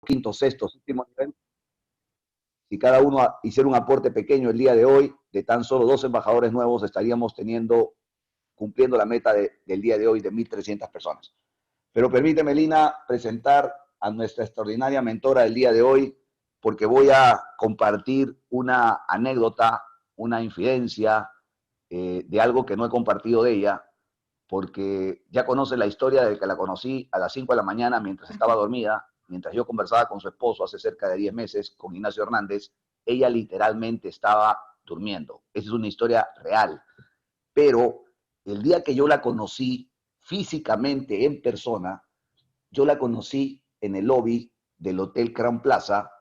quinto, sexto, séptimo nivel, si cada uno hiciera un aporte pequeño el día de hoy, de tan solo 2 embajadores nuevos, estaríamos cumpliendo la meta del día de hoy de 1.300 personas. Pero permíteme, Lina, presentar a nuestra extraordinaria mentora del día de hoy, porque voy a compartir una anécdota, una infidencia de algo que no he compartido de ella, porque ya conoce la historia de que la conocí a las 5 de la mañana mientras estaba dormida, mientras yo conversaba con su esposo hace cerca de 10 meses, con Ignacio Hernández. Ella literalmente estaba durmiendo. Esa es una historia real. Pero el día que yo la conocí físicamente en persona, yo la conocí en el lobby del Hotel Crown Plaza,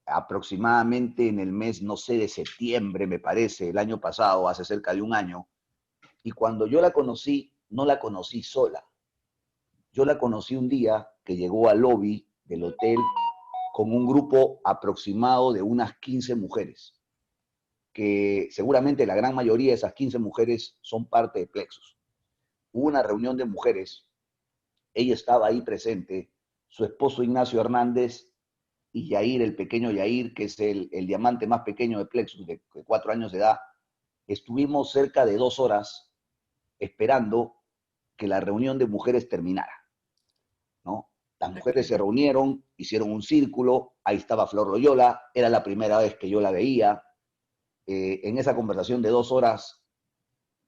aproximadamente en el mes, no sé, de septiembre, me parece, el año pasado, hace cerca de un año. Y cuando yo la conocí, no la conocí sola. Yo la conocí un día que llegó al lobby del hotel con un grupo aproximado de unas 15 mujeres, que seguramente la gran mayoría de esas 15 mujeres son parte de Plexus. Hubo una reunión de mujeres, ella estaba ahí presente, su esposo Ignacio Hernández y Yair, el pequeño Yair, que es el diamante más pequeño de Plexus, de 4 años de edad. Estuvimos cerca de 2 horas esperando que la reunión de mujeres terminara, ¿no? Las mujeres se reunieron, hicieron un círculo, ahí estaba Flor Loyola, era la primera vez que yo la veía. En esa conversación de 2 horas,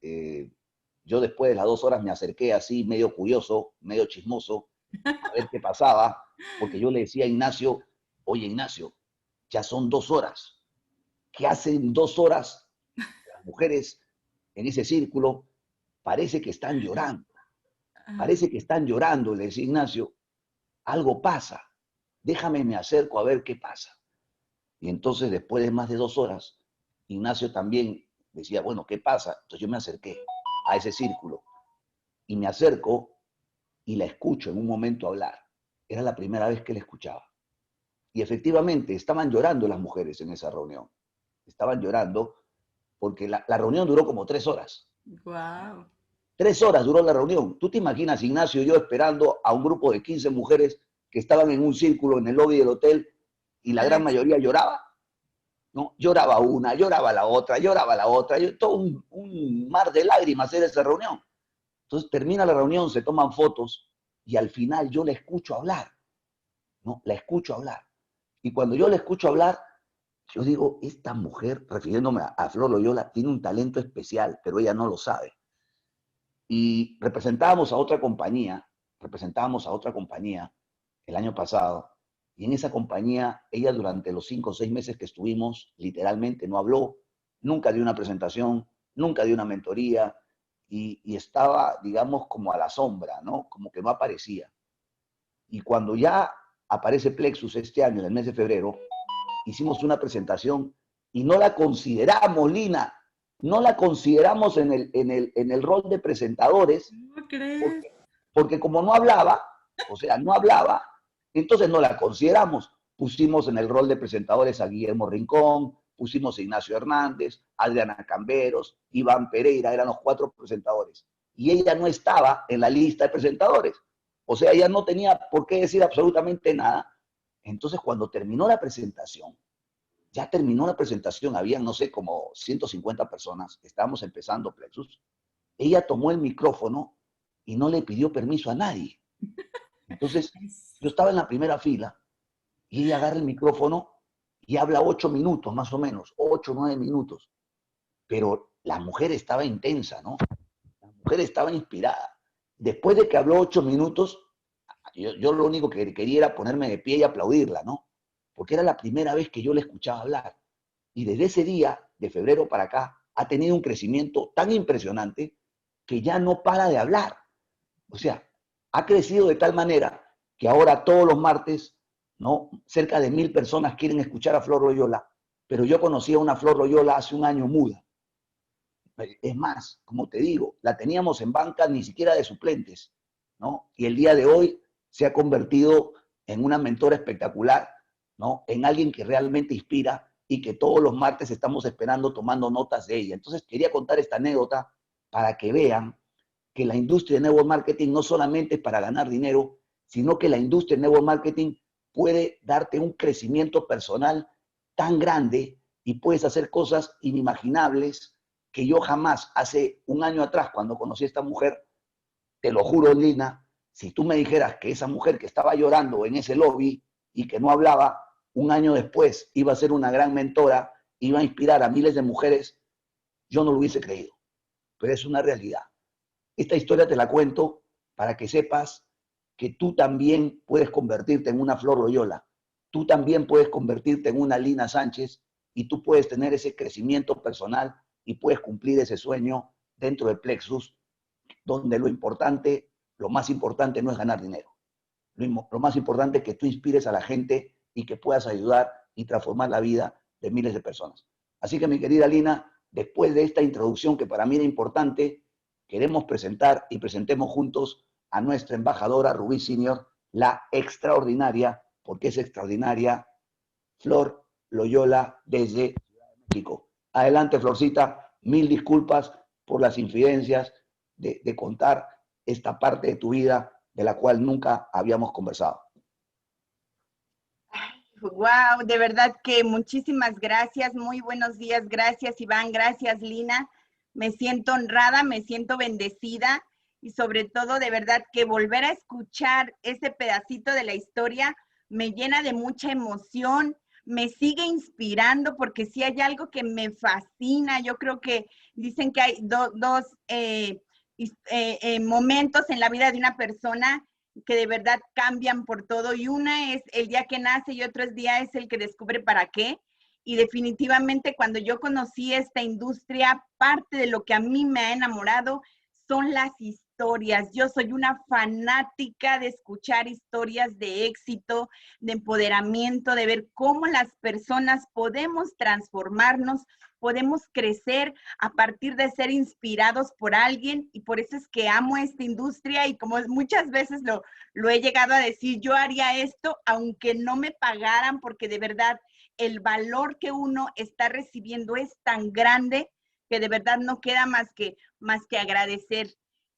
yo después de las 2 horas me acerqué así, medio curioso, medio chismoso, a ver qué pasaba, porque yo le decía a Ignacio, oye Ignacio, ya son 2 horas, ¿qué hacen 2 horas las mujeres en ese círculo? Parece que están llorando. Parece que están llorando, le decía Ignacio, algo pasa, déjame me acerco a ver qué pasa. Y entonces, después de más de 2 horas, Ignacio también decía, bueno, ¿qué pasa? Entonces yo me acerqué a ese círculo y me acerco y la escucho en un momento hablar. Era la primera vez que la escuchaba. Y efectivamente, estaban llorando las mujeres en esa reunión. Estaban llorando porque la reunión duró como 3 horas. Wow. 3 horas duró la reunión. ¿Tú te imaginas, Ignacio y yo, esperando a un grupo de 15 mujeres que estaban en un círculo en el lobby del hotel y la gran mayoría lloraba? ¿No? Lloraba una, lloraba la otra, lloraba la otra, todo un mar de lágrimas era esa reunión. Entonces termina la reunión, se toman fotos y al final yo la escucho hablar, ¿no? La escucho hablar. Y cuando yo la escucho hablar, yo digo, esta mujer, refiriéndome a Flor Loyola, tiene un talento especial, pero ella no lo sabe. Y representábamos a otra compañía el año pasado, y en esa compañía, ella durante los 5 o 6 meses que estuvimos, literalmente no habló, nunca dio una presentación, nunca dio una mentoría, y estaba, digamos, como a la sombra, ¿no? Como que no aparecía. Y cuando ya aparece Plexus este año, en el mes de febrero, hicimos una presentación y no la consideramos, Lina, no la consideramos en el rol de presentadores, ¿Cómo crees? porque, porque como no hablaba, o sea, no hablaba, entonces no la consideramos. Pusimos en el rol de presentadores a Guillermo Rincón, pusimos a Ignacio Hernández, Adriana Camberos, Iván Pereira, eran los 4 presentadores. Y ella no estaba en la lista de presentadores. O sea, ella no tenía por qué decir absolutamente nada. Entonces, cuando terminó la presentación, ya terminó la presentación, habían, no sé, como 150 personas, estábamos empezando Plexus, ella tomó el micrófono y no le pidió permiso a nadie. Entonces, yo estaba en la primera fila y ella agarra el micrófono y habla 8 minutos, más o menos, 8 o 9 minutos. Pero la mujer estaba intensa, ¿no? La mujer estaba inspirada. Después de que habló 8 minutos, yo lo único que quería era ponerme de pie y aplaudirla, ¿no? Porque era la primera vez que yo la escuchaba hablar. Y desde ese día, de febrero para acá, ha tenido un crecimiento tan impresionante que ya no para de hablar. O sea, ha crecido de tal manera que ahora todos los martes, ¿no? Cerca de 1.000 personas quieren escuchar a Flor Loyola, pero yo conocí a una Flor Loyola hace un año muda. Es más, como te digo, la teníamos en banca ni siquiera de suplentes, ¿no? Y el día de hoy se ha convertido en una mentora espectacular, ¿no? En alguien que realmente inspira y que todos los martes estamos esperando tomando notas de ella. Entonces quería contar esta anécdota para que vean que la industria de network marketing no solamente es para ganar dinero, sino que la industria de network marketing puede darte un crecimiento personal tan grande y puedes hacer cosas inimaginables que yo jamás, hace un año atrás, cuando conocí a esta mujer, te lo juro, Lina, si tú me dijeras que esa mujer que estaba llorando en ese lobby y que no hablaba, un año después iba a ser una gran mentora, iba a inspirar a miles de mujeres, yo no lo hubiese creído, pero es una realidad. Esta historia te la cuento para que sepas que tú también puedes convertirte en una Flor Loyola, tú también puedes convertirte en una Lina Sánchez y tú puedes tener ese crecimiento personal y puedes cumplir ese sueño dentro de Plexus, donde lo más importante no es ganar dinero. Lo más importante es que tú inspires a la gente y que puedas ayudar y transformar la vida de miles de personas. Así que, mi querida Lina, después de esta introducción que para mí era importante, queremos presentar y presentemos juntos a nuestra embajadora Rubí Senior, la extraordinaria, porque es extraordinaria, Flor Loyola desde Ciudad de México. Adelante, Florcita, mil disculpas por las infidencias de contar esta parte de tu vida de la cual nunca habíamos conversado. Wow, de verdad que muchísimas gracias, muy buenos días, gracias Iván, gracias Lina, me siento honrada, me siento bendecida y sobre todo de verdad que volver a escuchar ese pedacito de la historia me llena de mucha emoción, me sigue inspirando porque si hay algo que me fascina, yo creo que dicen que hay dos momentos en la vida de una persona que de verdad cambian por todo y una es el día que nace y otro día es el que descubre para qué. Y definitivamente cuando yo conocí esta industria, parte de lo que a mí me ha enamorado son las historias. Yo soy una fanática de escuchar historias de éxito, de empoderamiento, de ver cómo las personas podemos transformarnos, podemos crecer a partir de ser inspirados por alguien y por eso es que amo esta industria y como muchas veces lo he llegado a decir, yo haría esto aunque no me pagaran porque de verdad el valor que uno está recibiendo es tan grande que de verdad no queda más que agradecer.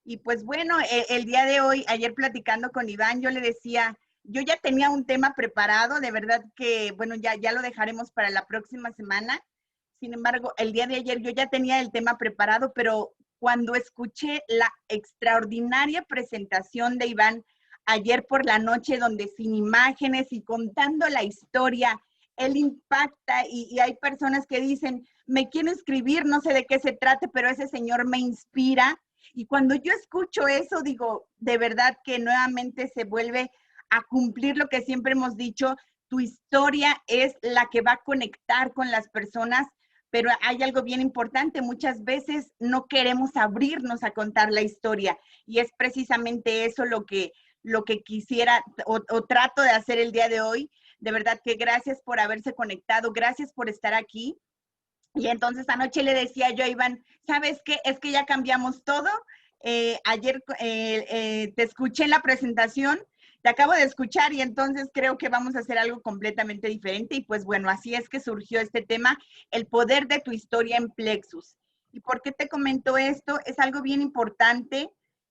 Y pues bueno, el día de hoy, ayer platicando con Iván, yo le decía, yo ya tenía un tema preparado, de verdad que, bueno, ya lo dejaremos para la próxima semana. Sin embargo, el día de ayer yo ya tenía el tema preparado, pero cuando escuché la extraordinaria presentación de Iván ayer por la noche, donde sin imágenes y contando la historia, él impacta y hay personas que dicen, me quiero escribir, no sé de qué se trate, pero ese señor me inspira. Y cuando yo escucho eso, digo, de verdad que nuevamente se vuelve a cumplir lo que siempre hemos dicho, tu historia es la que va a conectar con las personas, pero hay algo bien importante, muchas veces no queremos abrirnos a contar la historia y es precisamente eso lo que quisiera o trato de hacer el día de hoy. De verdad que gracias por haberse conectado, gracias por estar aquí. Y entonces anoche le decía yo a Iván, ¿sabes qué? Es que ya cambiamos todo. Ayer te escuché en la presentación, te acabo de escuchar y entonces creo que vamos a hacer algo completamente diferente. Y pues bueno, así es que surgió este tema, el poder de tu historia en Plexus. ¿Y por qué te comento esto? Es algo bien importante,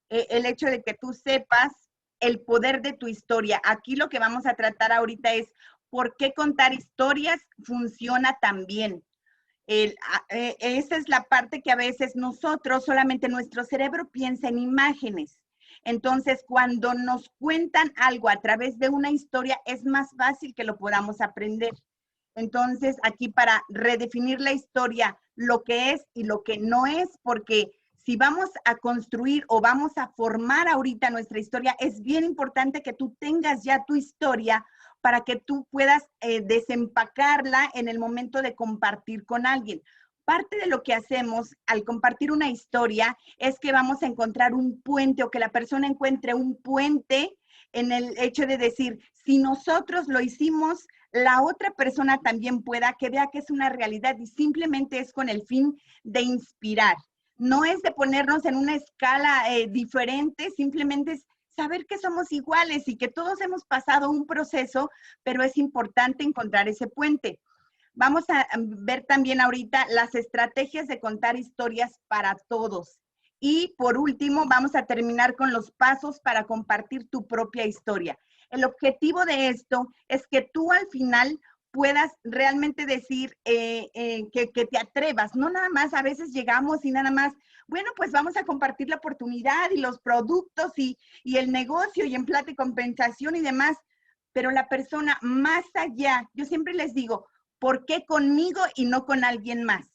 el hecho de que tú sepas el poder de tu historia. Aquí lo que vamos a tratar ahorita es por qué contar historias funciona tan bien. Esa es la parte que a veces nosotros, solamente nuestro cerebro piensa en imágenes. Entonces, cuando nos cuentan algo a través de una historia, es más fácil que lo podamos aprender. Entonces, aquí para redefinir la historia, lo que es y lo que no es, porque si vamos a construir o vamos a formar ahorita nuestra historia, es bien importante que tú tengas ya tu historia para que tú puedas desempacarla en el momento de compartir con alguien. Parte de lo que hacemos al compartir una historia es que vamos a encontrar un puente o que la persona encuentre un puente en el hecho de decir, si nosotros lo hicimos, la otra persona también pueda, que vea que es una realidad y simplemente es con el fin de inspirar. No es de ponernos en una escala diferente, simplemente es saber que somos iguales y que todos hemos pasado un proceso, pero es importante encontrar ese puente. Vamos a ver también ahorita las estrategias de contar historias para todos. Y por último, vamos a terminar con los pasos para compartir tu propia historia. El objetivo de esto es que tú al final puedas realmente decir que te atrevas. No nada más, a veces llegamos y nada más, bueno, pues vamos a compartir la oportunidad y los productos y el negocio y en plata y compensación y demás, pero la persona más allá, yo siempre les digo, ¿por qué conmigo y no con alguien más?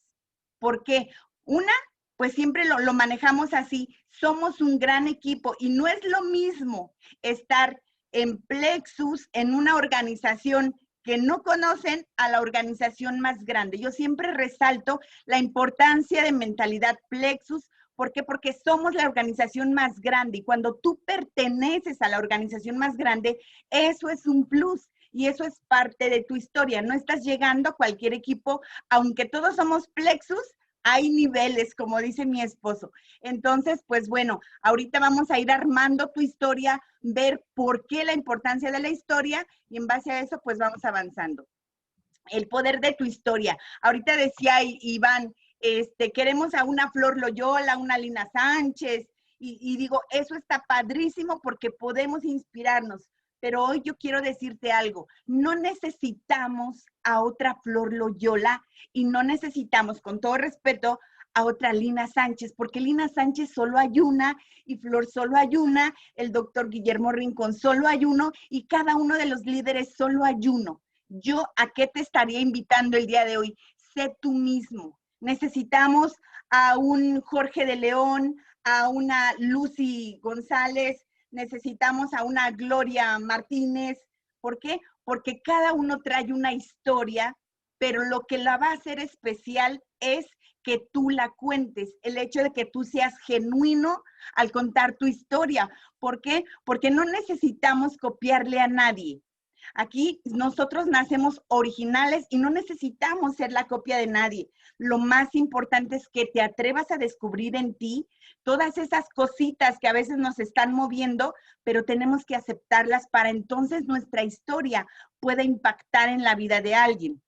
¿Por qué? Una, pues siempre lo manejamos así, somos un gran equipo y no es lo mismo estar en Plexus, en una organización que no conocen, a la organización más grande. Yo siempre resalto la importancia de mentalidad Plexus. ¿Por qué? Porque somos la organización más grande y cuando tú perteneces a la organización más grande, eso es un plus y eso es parte de tu historia. No estás llegando a cualquier equipo, aunque todos somos Plexus, hay niveles, como dice mi esposo. Entonces, pues bueno, ahorita vamos a ir armando tu historia, ver por qué la importancia de la historia y en base a eso, pues vamos avanzando. El poder de tu historia. Ahorita decía Iván, queremos a una Flor Loyola, una Lina Sánchez, y digo, eso está padrísimo porque podemos inspirarnos. Pero hoy yo quiero decirte algo, no necesitamos a otra Flor Loyola y no necesitamos, con todo respeto, a otra Lina Sánchez, porque Lina Sánchez solo hay una y Flor solo hay una, el doctor Guillermo Rincón solo hay uno y cada uno de los líderes solo hay uno. Yo, ¿a qué te estaría invitando el día de hoy? Sé tú mismo. Necesitamos a un Jorge de León, a una Lucy González, necesitamos a una Gloria Martínez. ¿Por qué? Porque cada uno trae una historia, pero lo que la va a hacer especial es que tú la cuentes, el hecho de que tú seas genuino al contar tu historia. ¿Por qué? Porque no necesitamos copiarle a nadie. Aquí nosotros nacemos originales y no necesitamos ser la copia de nadie. Lo más importante es que te atrevas a descubrir en ti todas esas cositas que a veces nos están moviendo, pero tenemos que aceptarlas para entonces nuestra historia pueda impactar en la vida de alguien.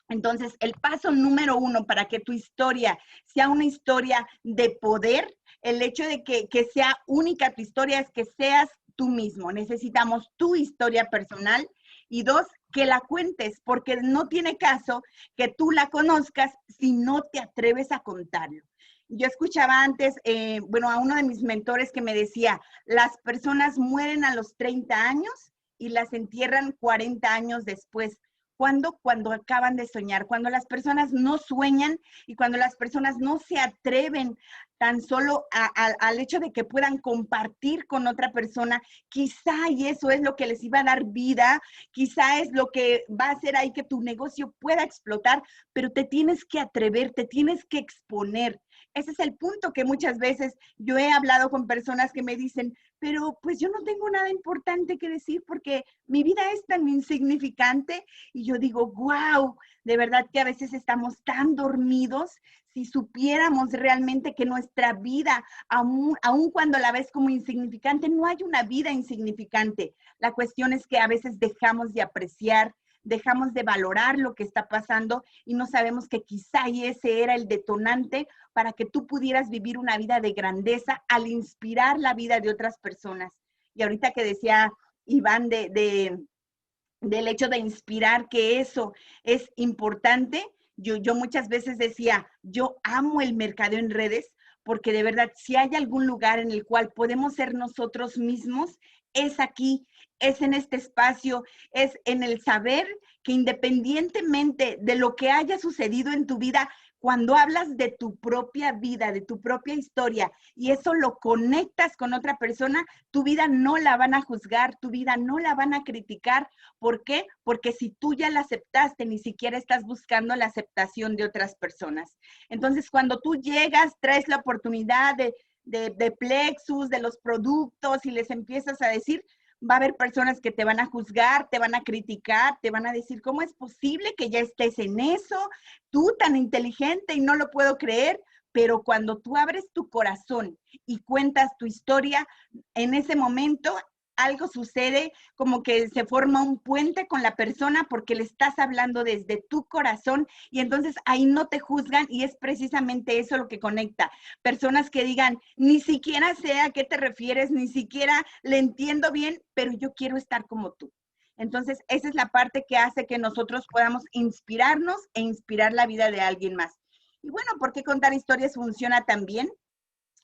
Entonces, el paso número 1 para que tu historia sea una historia de poder, el hecho de que sea única tu historia es que seas tú mismo. Necesitamos tu historia personal. Y 2, que la cuentes, porque no tiene caso que tú la conozcas si no te atreves a contarlo. Yo escuchaba antes, a uno de mis mentores que me decía, las personas mueren a los 30 años y las entierran 40 años después. ¿Cuándo? Cuando acaban de soñar, cuando las personas no sueñan y cuando las personas no se atreven tan solo al hecho de que puedan compartir con otra persona, quizá y eso es lo que les iba a dar vida, quizá es lo que va a hacer ahí que tu negocio pueda explotar, pero te tienes que atrever, te tienes que exponer. Ese es el punto que muchas veces yo he hablado con personas que me dicen, pero pues yo no tengo nada importante que decir porque mi vida es tan insignificante. Y yo digo, wow, de verdad que a veces estamos tan dormidos. Si supiéramos realmente que nuestra vida, aun cuando la ves como insignificante, no hay una vida insignificante. La cuestión es que a veces dejamos de apreciar, dejamos de valorar lo que está pasando y no sabemos que quizá ese era el detonante para que tú pudieras vivir una vida de grandeza al inspirar la vida de otras personas. Y ahorita que decía Iván del hecho de inspirar, que eso es importante, yo muchas veces decía, yo amo el mercadeo en redes porque de verdad, si hay algún lugar en el cual podemos ser nosotros mismos, es aquí, es en este espacio, es en el saber que independientemente de lo que haya sucedido en tu vida, cuando hablas de tu propia vida, de tu propia historia, y eso lo conectas con otra persona, tu vida no la van a juzgar, tu vida no la van a criticar. ¿Por qué? Porque si tú ya la aceptaste, ni siquiera estás buscando la aceptación de otras personas. Entonces, cuando tú llegas, traes la oportunidad de Plexus, de los productos, y les empiezas a decir, va a haber personas que te van a juzgar, te van a criticar, te van a decir, ¿cómo es posible que ya estés en eso? Tú tan inteligente y no lo puedo creer. Pero cuando tú abres tu corazón y cuentas tu historia, en ese momento algo sucede, como que se forma un puente con la persona porque le estás hablando desde tu corazón y entonces ahí no te juzgan y es precisamente eso lo que conecta. Personas que digan, ni siquiera sé a qué te refieres, ni siquiera le entiendo bien, pero yo quiero estar como tú. Entonces, esa es la parte que hace que nosotros podamos inspirarnos e inspirar la vida de alguien más. Y bueno, ¿por qué contar historias funciona tan bien?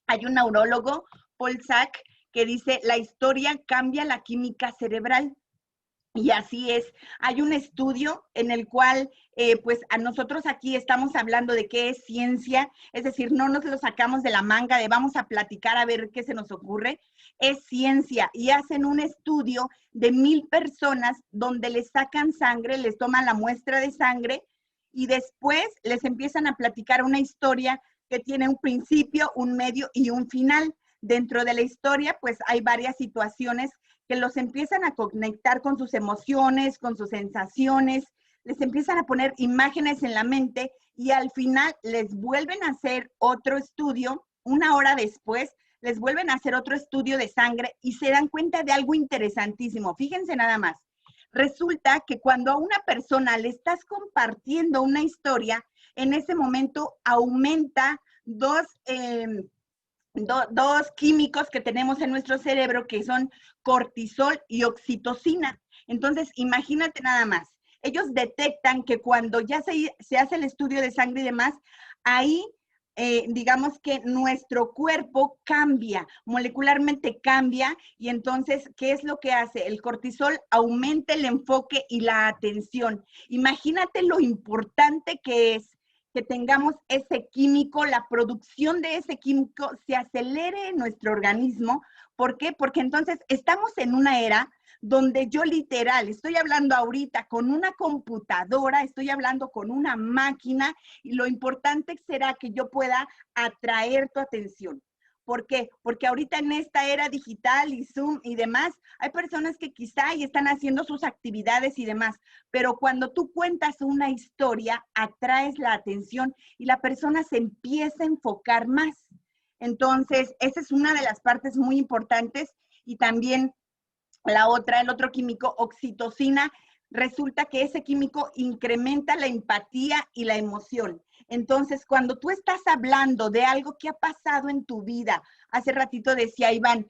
Hay un neurólogo, Paul Sack, que dice, la historia cambia la química cerebral. Y así es. Hay un estudio en el cual, pues a nosotros aquí estamos hablando de qué es ciencia, es decir, no nos lo sacamos de la manga de vamos a platicar a ver qué se nos ocurre, es ciencia. Y hacen un estudio de 1000 personas donde les sacan sangre, les toman la muestra de sangre y después les empiezan a platicar una historia que tiene un principio, un medio y un final. Dentro de la historia, pues hay varias situaciones que los empiezan a conectar con sus emociones, con sus sensaciones, les empiezan a poner imágenes en la mente y al final les vuelven a hacer otro estudio, una hora después, les vuelven a hacer otro estudio de sangre y se dan cuenta de algo interesantísimo. Fíjense nada más. Resulta que cuando a una persona le estás compartiendo una historia, en ese momento aumenta dos químicos que tenemos en nuestro cerebro que son cortisol y oxitocina. Entonces, imagínate nada más. Ellos detectan que cuando ya se hace el estudio de sangre y demás, ahí digamos que nuestro cuerpo cambia, molecularmente cambia, y entonces, ¿qué es lo que hace? El cortisol aumenta el enfoque y la atención. Imagínate lo importante que es que tengamos ese químico, la producción de ese químico se acelere en nuestro organismo. ¿Por qué? Porque entonces estamos en una era donde yo literal estoy hablando ahorita con una computadora, estoy hablando con una máquina y lo importante será que yo pueda atraer tu atención. ¿Por qué? Porque ahorita en esta era digital y Zoom y demás, hay personas que quizá y están haciendo sus actividades y demás, pero cuando tú cuentas una historia, atraes la atención y la persona se empieza a enfocar más. Entonces, esa es una de las partes muy importantes y también la otra, el otro químico, oxitocina, resulta que ese químico incrementa la empatía y la emoción. Entonces, cuando tú estás hablando de algo que ha pasado en tu vida, hace ratito decía Iván,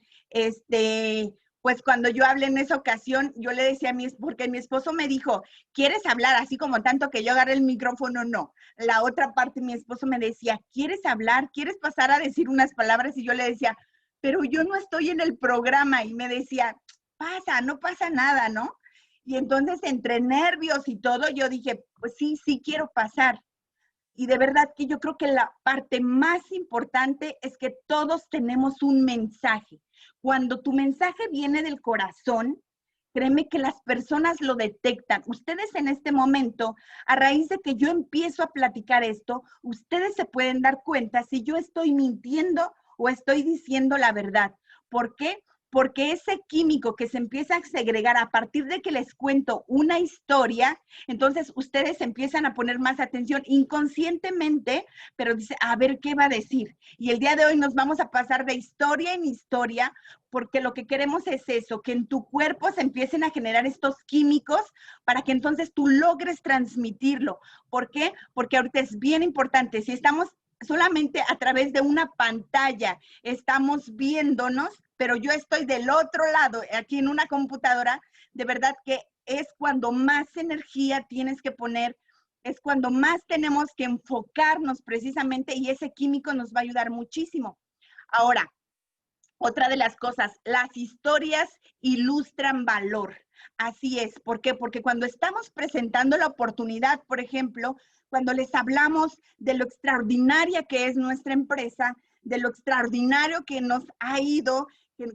pues cuando yo hablé en esa ocasión, yo le decía a porque mi esposo me dijo, ¿quieres hablar así como tanto que yo agarré el micrófono? No. La otra parte, mi esposo me decía, ¿quieres hablar? ¿Quieres pasar a decir unas palabras? Y yo le decía, pero yo no estoy en el programa. Y me decía, no pasa nada, ¿no? Y entonces entre nervios y todo, yo dije, pues sí, sí quiero pasar. Y de verdad que yo creo que la parte más importante es que todos tenemos un mensaje. Cuando tu mensaje viene del corazón, créeme que las personas lo detectan. Ustedes en este momento, a raíz de que yo empiezo a platicar esto, ustedes se pueden dar cuenta si yo estoy mintiendo o estoy diciendo la verdad. ¿Por qué? Porque ese químico que se empieza a segregar a partir de que les cuento una historia, entonces ustedes empiezan a poner más atención inconscientemente, pero dice, a ver qué va a decir. Y el día de hoy nos vamos a pasar de historia en historia, porque lo que queremos es eso, que en tu cuerpo se empiecen a generar estos químicos para que entonces tú logres transmitirlo. ¿Por qué? Porque ahorita es bien importante, si estamos solamente a través de una pantalla, estamos viéndonos, pero yo estoy del otro lado, aquí en una computadora, de verdad que es cuando más energía tienes que poner, es cuando más tenemos que enfocarnos precisamente y ese químico nos va a ayudar muchísimo. Ahora, otra de las cosas, las historias ilustran valor. Así es. ¿Por qué? Porque cuando estamos presentando la oportunidad, por ejemplo, cuando les hablamos de lo extraordinaria que es nuestra empresa, de lo extraordinario que nos ha ido,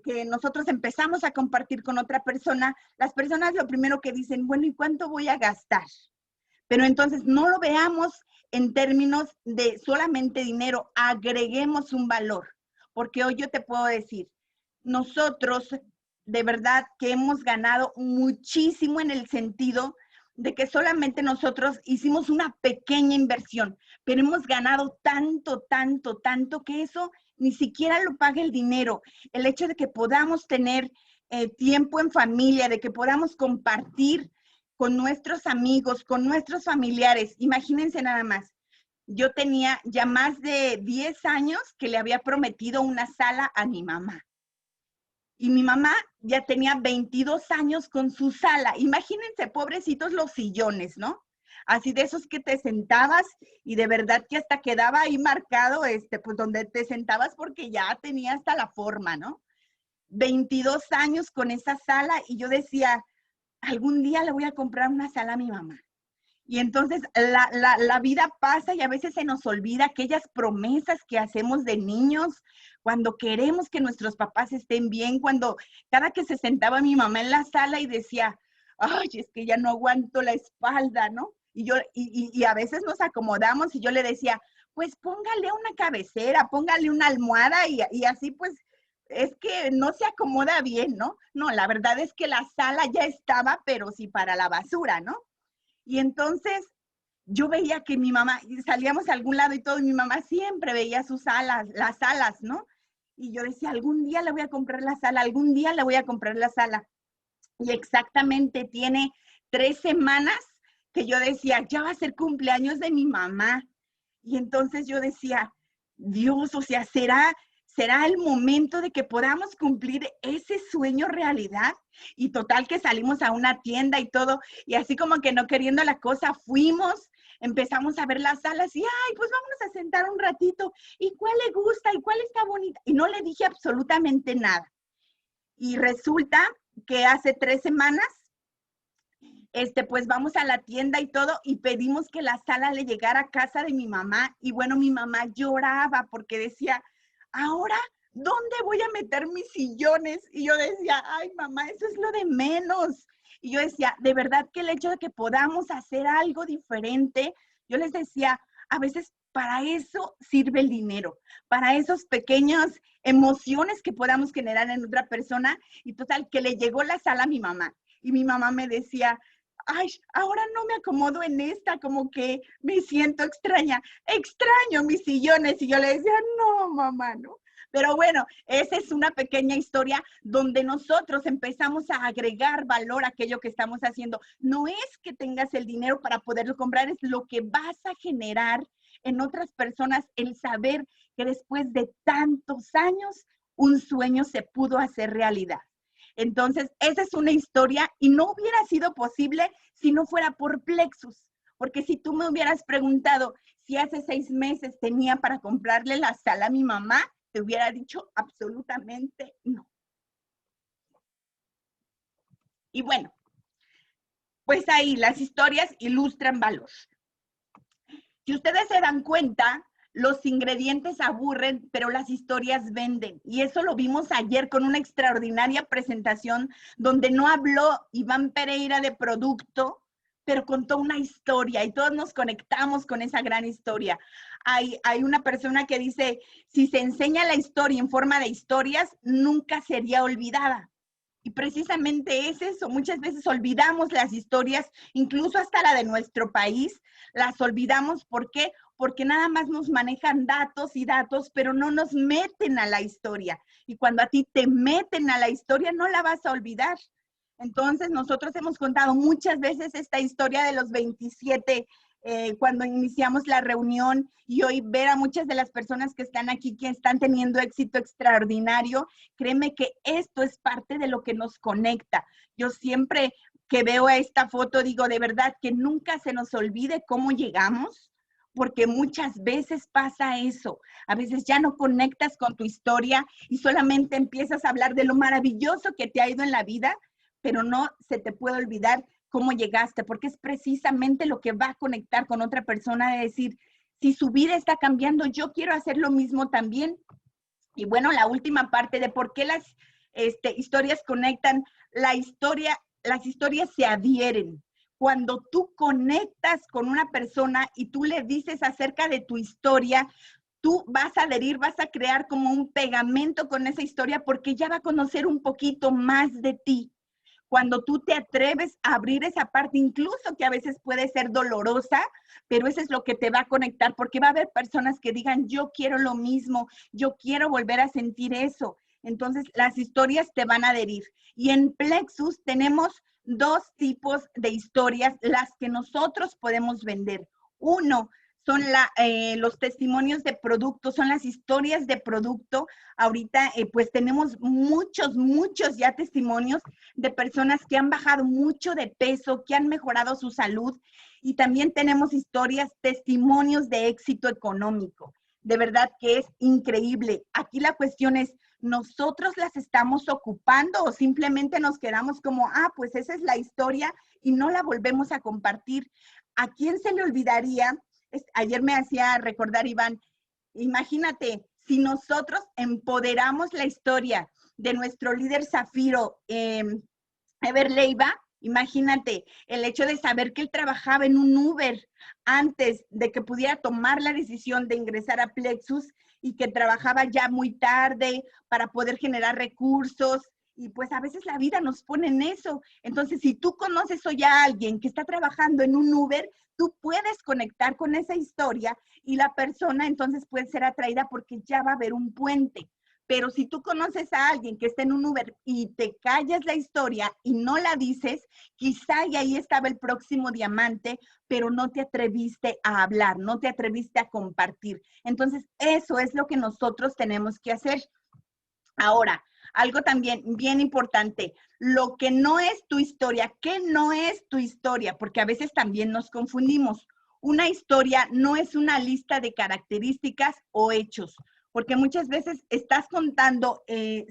que nosotros empezamos a compartir con otra persona, las personas lo primero que dicen, bueno, ¿y cuánto voy a gastar? Pero entonces no lo veamos en términos de solamente dinero, agreguemos un valor. Porque hoy yo te puedo decir, nosotros de verdad que hemos ganado muchísimo en el sentido de que solamente nosotros hicimos una pequeña inversión, pero hemos ganado tanto, tanto, tanto que eso ni siquiera lo paga el dinero. El hecho de que podamos tener tiempo en familia, de que podamos compartir con nuestros amigos, con nuestros familiares. Imagínense nada más. Yo tenía ya más de 10 años que le había prometido una sala a mi mamá. Y mi mamá ya tenía 22 años con su sala. Imagínense, pobrecitos los sillones, ¿no? Así de esos que te sentabas y de verdad que hasta quedaba ahí marcado, pues donde te sentabas porque ya tenía hasta la forma, ¿no? 22 años con esa sala y yo decía, algún día le voy a comprar una sala a mi mamá. Y entonces la vida pasa y a veces se nos olvida aquellas promesas que hacemos de niños, cuando queremos que nuestros papás estén bien, cuando cada que se sentaba mi mamá en la sala y decía, ay, es que ya no aguanto la espalda, ¿no? Y a veces nos acomodamos y yo le decía, pues póngale una cabecera, póngale una almohada y así pues es que no se acomoda bien, ¿no? No, la verdad es que la sala ya estaba, pero sí para la basura, ¿no? Y entonces yo veía que mi mamá, salíamos a algún lado y todo, y mi mamá siempre veía sus alas, las alas, ¿no? Y yo decía, algún día le voy a comprar la sala, algún día le voy a comprar la sala. Y exactamente tiene 3 semanas que yo decía, ya va a ser cumpleaños de mi mamá. Y entonces yo decía, Dios, o sea, ¿será el momento de que podamos cumplir ese sueño realidad? Y total que salimos a una tienda y todo, y así como que no queriendo la cosa, fuimos, empezamos a ver las salas y, ay, pues vámonos a sentar un ratito. ¿Y cuál le gusta? ¿Y cuál está bonita? Y no le dije absolutamente nada. Y resulta que hace 3 semanas, pues vamos a la tienda y todo y pedimos que la sala le llegara a casa de mi mamá. Y bueno, mi mamá lloraba porque decía, ahora, ¿dónde voy a meter mis sillones? Y yo decía, ay, mamá, eso es lo de menos. Y yo decía, de verdad que el hecho de que podamos hacer algo diferente, yo les decía, a veces para eso sirve el dinero, para esas pequeñas emociones que podamos generar en otra persona. Y total, que le llegó la sala a mi mamá. Y mi mamá me decía, ay, ahora no me acomodo en esta, como que me siento extraña, extraño mis sillones. Y yo le decía, no, mamá, no. Pero bueno, esa es una pequeña historia donde nosotros empezamos a agregar valor a aquello que estamos haciendo. No es que tengas el dinero para poderlo comprar, es lo que vas a generar en otras personas, el saber que después de tantos años, un sueño se pudo hacer realidad. Entonces, esa es una historia y no hubiera sido posible si no fuera por Plexus. Porque si tú me hubieras preguntado si hace 6 meses tenía para comprarle la sala a mi mamá, te hubiera dicho absolutamente no. Y bueno, pues ahí las historias ilustran valor. Si ustedes se dan cuenta, los ingredientes aburren, pero las historias venden. Y eso lo vimos ayer con una extraordinaria presentación donde no habló Iván Pereira de producto, pero contó una historia y todos nos conectamos con esa gran historia. Hay una persona que dice, si se enseña la historia en forma de historias, nunca sería olvidada. Y precisamente es eso, muchas veces olvidamos las historias, incluso hasta la de nuestro país, las olvidamos. ¿Por qué? Porque nada más nos manejan datos y datos, pero no nos meten a la historia. Y cuando a ti te meten a la historia, no la vas a olvidar. Entonces, nosotros hemos contado muchas veces esta historia de los 27 cuando iniciamos la reunión, y hoy ver a muchas de las personas que están aquí, que están teniendo éxito extraordinario, créeme que esto es parte de lo que nos conecta. Yo siempre que veo esta foto digo, de verdad que nunca se nos olvide cómo llegamos, porque muchas veces pasa eso. A veces ya no conectas con tu historia y solamente empiezas a hablar de lo maravilloso que te ha ido en la vida, pero no se te puede olvidar cómo llegaste, porque es precisamente lo que va a conectar con otra persona, de decir, si su vida está cambiando, yo quiero hacer lo mismo también. Y bueno, la última parte de por qué las historias conectan, las historias se adhieren. Cuando tú conectas con una persona y tú le dices acerca de tu historia, tú vas a adherir, vas a crear como un pegamento con esa historia porque ya va a conocer un poquito más de ti. Cuando tú te atreves a abrir esa parte, incluso que a veces puede ser dolorosa, pero eso es lo que te va a conectar, porque va a haber personas que digan, yo quiero lo mismo, yo quiero volver a sentir eso. Entonces, las historias te van a adherir. Y en Plexus tenemos dos tipos de historias, las que nosotros podemos vender. Uno, son los testimonios de producto, son las historias de producto. Ahorita, pues tenemos muchos ya testimonios de personas que han bajado mucho de peso, que han mejorado su salud. Y también tenemos historias, testimonios de éxito económico. De verdad que es increíble. Aquí la cuestión es, ¿nosotros las estamos ocupando o simplemente nos quedamos como, pues esa es la historia y no la volvemos a compartir? ¿A quién se le olvidaría? Ayer me hacía recordar, Iván, imagínate, si nosotros empoderamos la historia de nuestro líder Zafiro, Ever Leiva, imagínate, el hecho de saber que él trabajaba en un Uber antes de que pudiera tomar la decisión de ingresar a Plexus y que trabajaba ya muy tarde para poder generar recursos. Y pues a veces la vida nos pone en eso. Entonces, si tú conoces hoy a alguien que está trabajando en un Uber, tú puedes conectar con esa historia y la persona entonces puede ser atraída porque ya va a haber un puente. Pero si tú conoces a alguien que está en un Uber y te callas la historia y no la dices, quizá y ahí estaba el próximo diamante, pero no te atreviste a hablar, no te atreviste a compartir. Entonces, eso es lo que nosotros tenemos que hacer. Ahora, algo también bien importante, lo que no es tu historia, ¿qué no es tu historia? Porque a veces también nos confundimos. Una historia no es una lista de características o hechos, porque muchas veces estás contando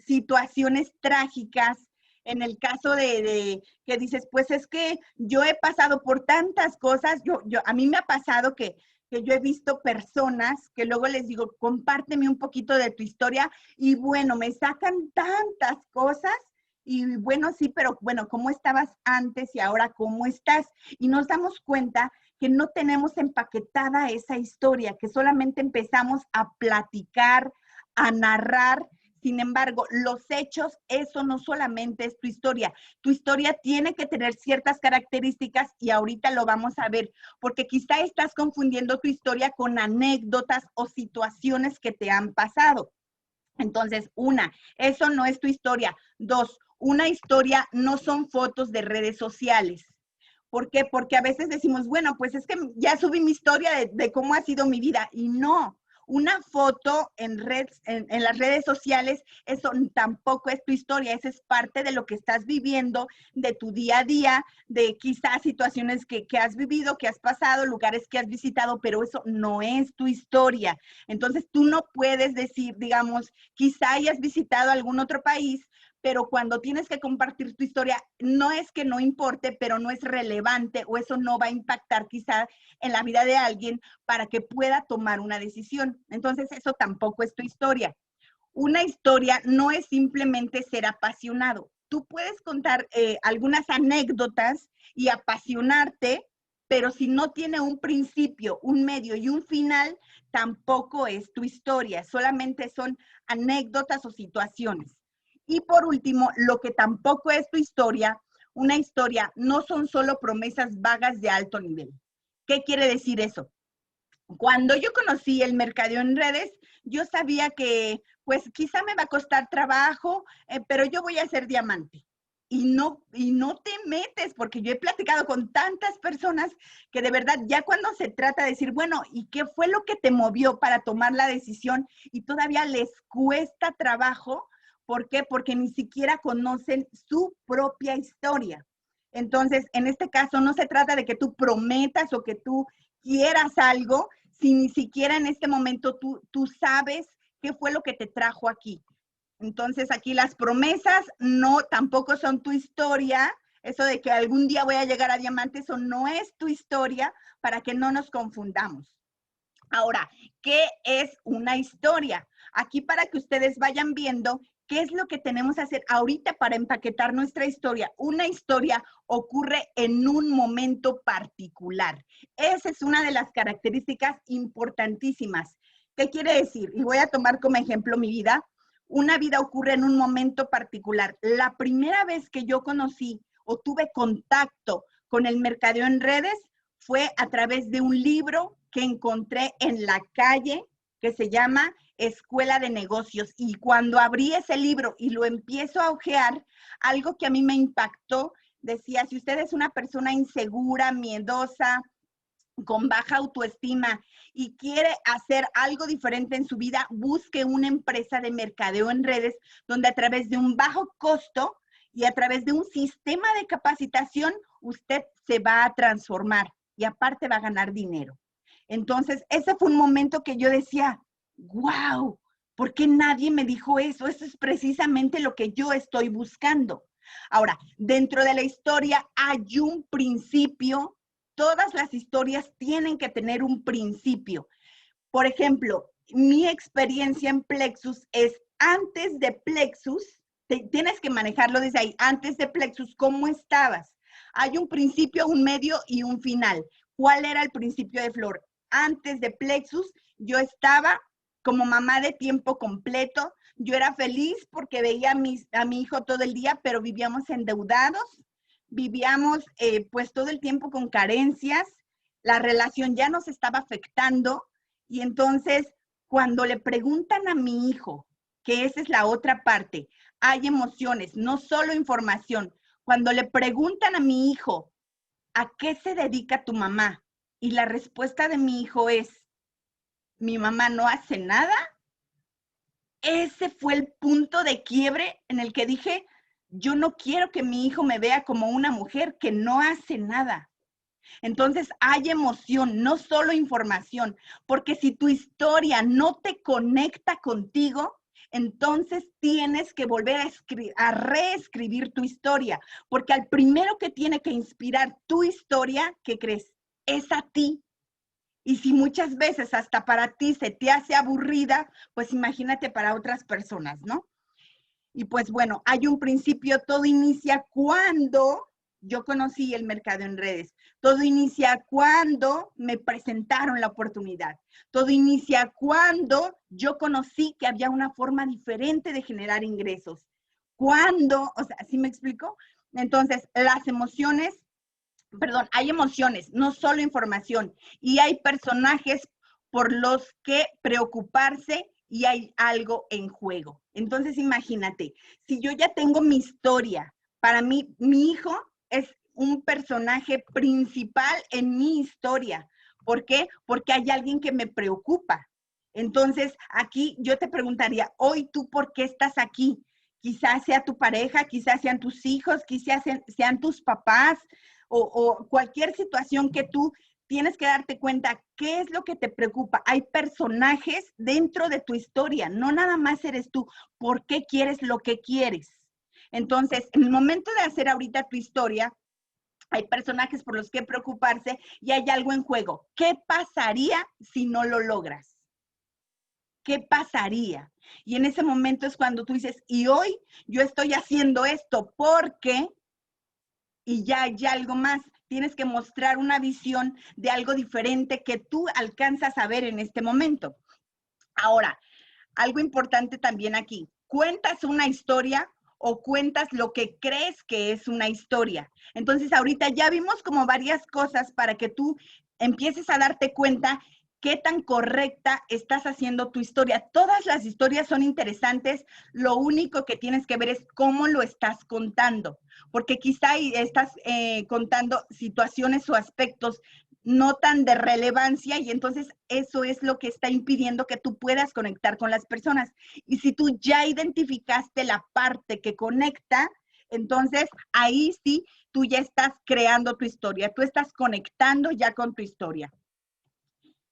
situaciones trágicas. En el caso de que dices, pues es que yo he pasado por tantas cosas, a mí me ha pasado que yo he visto personas que luego les digo, compárteme un poquito de tu historia y bueno, me sacan tantas cosas y bueno, sí, pero bueno, ¿cómo estabas antes y ahora cómo estás? Y nos damos cuenta que no tenemos empaquetada esa historia, que solamente empezamos a platicar, a narrar. Sin embargo, los hechos, eso no solamente es tu historia. Tu historia tiene que tener ciertas características y ahorita lo vamos a ver, porque quizá estás confundiendo tu historia con anécdotas o situaciones que te han pasado. Entonces, eso no es tu historia. Dos, una historia no son fotos de redes sociales. ¿Por qué? Porque a veces decimos, bueno, pues es que ya subí mi historia de cómo ha sido mi vida. Y no, una foto en las redes sociales, eso tampoco es tu historia, eso es parte de lo que estás viviendo, de tu día a día, de quizás situaciones que has vivido, que has pasado, lugares que has visitado, pero eso no es tu historia. Entonces tú no puedes decir, digamos, quizá hayas visitado algún otro país, pero cuando tienes que compartir tu historia, no es que no importe, pero no es relevante o eso no va a impactar quizá en la vida de alguien para que pueda tomar una decisión. Entonces, eso tampoco es tu historia. Una historia no es simplemente ser apasionado. Tú puedes contar algunas anécdotas y apasionarte, pero si no tiene un principio, un medio y un final, tampoco es tu historia. Solamente son anécdotas o situaciones. Y por último, lo que tampoco es tu historia, una historia no son solo promesas vagas de alto nivel. ¿Qué quiere decir eso? Cuando yo conocí el mercadeo en redes, yo sabía que pues quizá me va a costar trabajo, pero yo voy a ser diamante. Y no te metes, porque yo he platicado con tantas personas que de verdad ya cuando se trata de decir, bueno, ¿y qué fue lo que te movió para tomar la decisión? Y todavía les cuesta trabajo. ¿Por qué? Porque ni siquiera conocen su propia historia. Entonces, en este caso, no se trata de que tú prometas o que tú quieras algo, si ni siquiera en este momento tú sabes qué fue lo que te trajo aquí. Entonces, aquí las promesas no, tampoco son tu historia. Eso de que algún día voy a llegar a diamante, eso no es tu historia, para que no nos confundamos. Ahora, ¿qué es una historia? Aquí para que ustedes vayan viendo qué es lo que tenemos que hacer ahorita para empaquetar nuestra historia. Una historia ocurre en un momento particular. Esa es una de las características importantísimas. ¿Qué quiere decir? Y voy a tomar como ejemplo mi vida. Una vida ocurre en un momento particular. La primera vez que yo conocí o tuve contacto con el mercadeo en redes fue a través de un libro que encontré en la calle que se llama Escuela de Negocios. Y cuando abrí ese libro y lo empiezo a hojear, algo que a mí me impactó, decía, si usted es una persona insegura, miedosa, con baja autoestima y quiere hacer algo diferente en su vida, busque una empresa de mercadeo en redes donde a través de un bajo costo y a través de un sistema de capacitación, usted se va a transformar y aparte va a ganar dinero. Entonces, ese fue un momento que yo decía, wow, ¿por qué nadie me dijo eso? Eso es precisamente lo que yo estoy buscando. Ahora, dentro de la historia hay un principio. Todas las historias tienen que tener un principio. Por ejemplo, mi experiencia en Plexus es antes de Plexus, tienes que manejarlo desde ahí, antes de Plexus, ¿cómo estabas? Hay un principio, un medio y un final. ¿Cuál era el principio de Flor? Antes de Plexus, yo estaba como mamá de tiempo completo. Yo era feliz porque veía a mi hijo todo el día, pero vivíamos endeudados. Vivíamos pues todo el tiempo con carencias, la relación ya nos estaba afectando y entonces cuando le preguntan a mi hijo, que esa es la otra parte, hay emociones, no solo información. Cuando le preguntan a mi hijo, ¿a qué se dedica tu mamá? Y la respuesta de mi hijo es, mi mamá no hace nada. Ese fue el punto de quiebre en el que dije, yo no quiero que mi hijo me vea como una mujer que no hace nada. Entonces hay emoción, no solo información, porque si tu historia no te conecta contigo, entonces tienes que volver a reescribir tu historia, porque al primero que tiene que inspirar tu historia, ¿qué crees? Es a ti. Y si muchas veces hasta para ti se te hace aburrida, pues imagínate para otras personas, ¿no? Y pues bueno, hay un principio, todo inicia cuando yo conocí el mercado en redes. Todo inicia cuando me presentaron la oportunidad. Todo inicia cuando yo conocí que había una forma diferente de generar ingresos. Cuando, o sea, ¿sí me explico? Entonces, las emociones, perdón, hay emociones, no solo información. Y hay personajes por los que preocuparse y hay algo en juego. Entonces, imagínate, si yo ya tengo mi historia, para mí, mi hijo es un personaje principal en mi historia. ¿Por qué? Porque hay alguien que me preocupa. Entonces, aquí yo te preguntaría, hoy tú, ¿por qué estás aquí? Quizás sea tu pareja, quizás sean tus hijos, quizás sean tus papás, o cualquier situación que tú tienes que darte cuenta qué es lo que te preocupa. Hay personajes dentro de tu historia, no nada más eres tú. ¿Por qué quieres lo que quieres? Entonces, en el momento de hacer ahorita tu historia, hay personajes por los que preocuparse y hay algo en juego. ¿Qué pasaría si no lo logras? ¿Qué pasaría? Y en ese momento es cuando tú dices, y hoy yo estoy haciendo esto porque, y ya hay algo más. Tienes que mostrar una visión de algo diferente que tú alcanzas a ver en este momento. Ahora, algo importante también aquí. ¿Cuentas una historia o cuentas lo que crees que es una historia? Entonces, ahorita ya vimos como varias cosas para que tú empieces a darte cuenta qué tan correcta estás haciendo tu historia. Todas las historias son interesantes, lo único que tienes que ver es cómo lo estás contando, porque quizá estás contando situaciones o aspectos no tan de relevancia y entonces eso es lo que está impidiendo que tú puedas conectar con las personas. Y si tú ya identificaste la parte que conecta, entonces ahí sí tú ya estás creando tu historia, tú estás conectando ya con tu historia.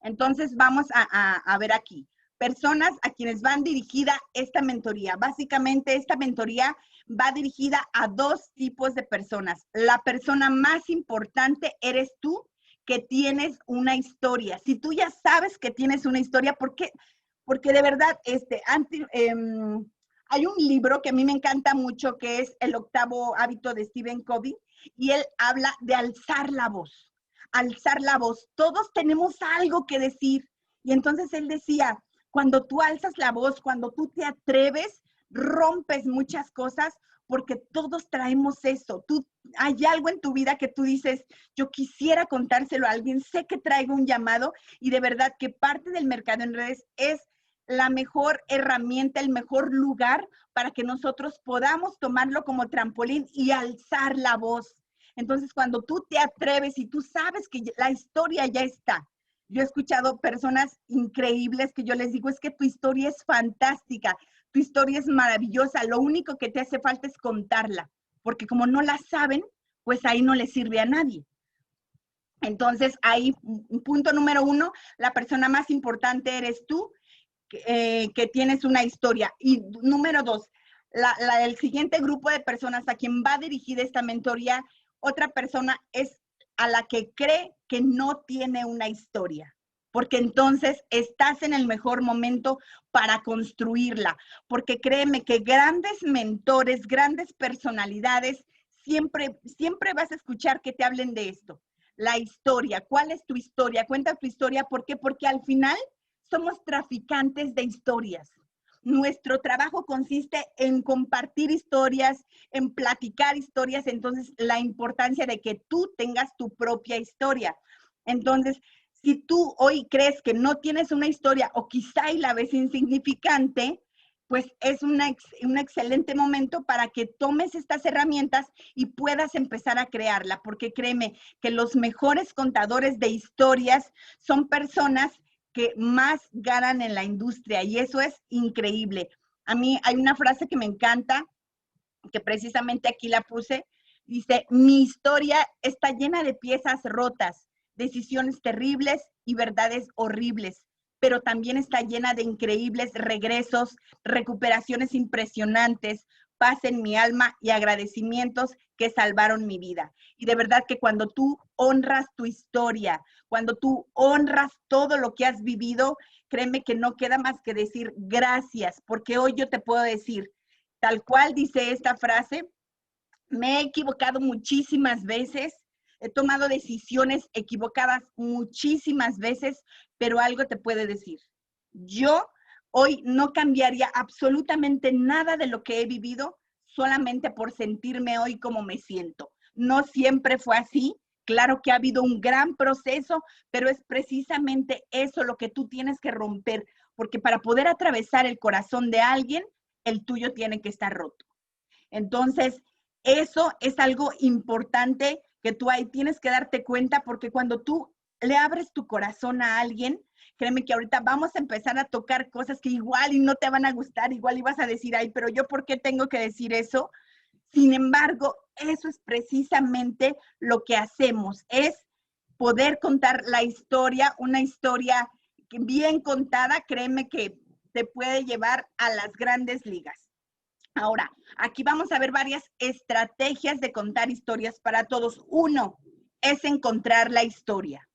Entonces vamos a ver aquí, personas a quienes van dirigida esta mentoría. Básicamente esta mentoría va dirigida a dos tipos de personas. La persona más importante eres tú, que tienes una historia. Si tú ya sabes que tienes una historia, ¿por qué? Porque de verdad, hay un libro que a mí me encanta mucho, que es El octavo hábito de Stephen Covey, y él habla de alzar la voz. Alzar la voz. Todos tenemos algo que decir. Y entonces él decía, cuando tú alzas la voz, cuando tú te atreves, rompes muchas cosas, porque todos traemos eso. Hay algo en tu vida que tú dices, yo quisiera contárselo a alguien, sé que traigo un llamado y de verdad que parte del mercado en redes es la mejor herramienta, el mejor lugar para que nosotros podamos tomarlo como trampolín y alzar la voz. Entonces, cuando tú te atreves y tú sabes que la historia ya está. Yo he escuchado personas increíbles que yo les digo, es que tu historia es fantástica, tu historia es maravillosa, lo único que te hace falta es contarla, porque como no la saben, pues ahí no le sirve a nadie. Entonces, ahí, punto número 1, la persona más importante eres tú, que tienes una historia. Y número 2, el siguiente grupo de personas a quien va dirigida esta mentoría, otra persona es a la que cree que no tiene una historia, porque entonces estás en el mejor momento para construirla, porque créeme que grandes mentores, grandes personalidades, siempre vas a escuchar que te hablen de esto. La historia, ¿cuál es tu historia? Cuenta tu historia, ¿por qué? Porque al final somos traficantes de historias. Nuestro trabajo consiste en compartir historias, en platicar historias, entonces la importancia de que tú tengas tu propia historia. Entonces, si tú hoy crees que no tienes una historia o quizá y la ves insignificante, pues es un excelente momento para que tomes estas herramientas y puedas empezar a crearla, porque créeme que los mejores contadores de historias son personas que más ganan en la industria y eso es increíble. A mí hay una frase que me encanta, que precisamente aquí la puse, dice, mi historia está llena de piezas rotas, decisiones terribles y verdades horribles, pero también está llena de increíbles regresos, recuperaciones impresionantes, paz en mi alma y agradecimientos que salvaron mi vida. Y de verdad que cuando tú honras tu historia, cuando tú honras todo lo que has vivido, créeme que no queda más que decir gracias, porque hoy yo te puedo decir, tal cual dice esta frase, me he equivocado muchísimas veces, he tomado decisiones equivocadas muchísimas veces, pero algo te puede decir. Yo hoy no cambiaría absolutamente nada de lo que he vivido solamente por sentirme hoy como me siento. No siempre fue así. Claro que ha habido un gran proceso, pero es precisamente eso lo que tú tienes que romper, porque para poder atravesar el corazón de alguien, el tuyo tiene que estar roto. Entonces, eso es algo importante que tú ahí tienes que darte cuenta, porque cuando tú le abres tu corazón a alguien, créeme que ahorita vamos a empezar a tocar cosas que igual y no te van a gustar, igual ibas a decir, ay, pero yo ¿por qué tengo que decir eso? Sin embargo, eso es precisamente lo que hacemos, es poder contar la historia, una historia bien contada, créeme que te puede llevar a las grandes ligas. Ahora, aquí vamos a ver varias estrategias de contar historias para todos. Uno es encontrar la historia.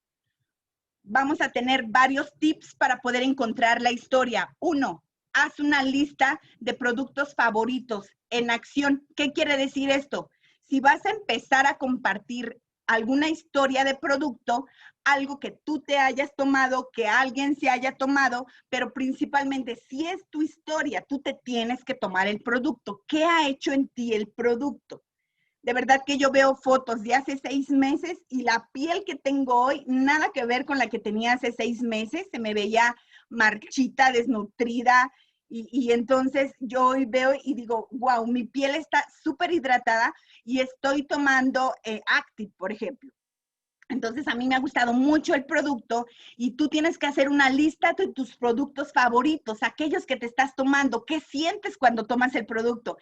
Vamos a tener varios tips para poder encontrar la historia. Uno, haz una lista de productos favoritos en acción. ¿Qué quiere decir esto? Si vas a empezar a compartir alguna historia de producto, algo que tú te hayas tomado, que alguien se haya tomado, pero principalmente si es tu historia, tú te tienes que tomar el producto. ¿Qué ha hecho en ti el producto? De verdad que yo veo fotos de hace 6 meses y la piel que tengo hoy, nada que ver con la que tenía hace 6 meses. Se me veía marchita, desnutrida. Y entonces yo hoy veo y digo, wow, mi piel está súper hidratada y estoy tomando Active, por ejemplo. Entonces, a mí me ha gustado mucho el producto y tú tienes que hacer una lista de tus productos favoritos, aquellos que te estás tomando. ¿Qué sientes cuando tomas el producto?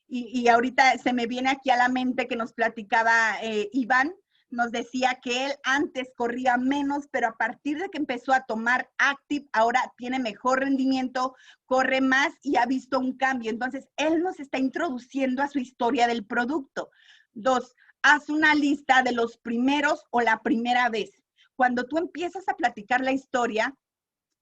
Y ahorita se me viene aquí a la mente que nos platicaba Iván, nos decía que él antes corría menos, pero a partir de que empezó a tomar Active, ahora tiene mejor rendimiento, corre más y ha visto un cambio. Entonces, él nos está introduciendo a su historia del producto. 2, haz una lista de los primeros o la primera vez. Cuando tú empiezas a platicar la historia,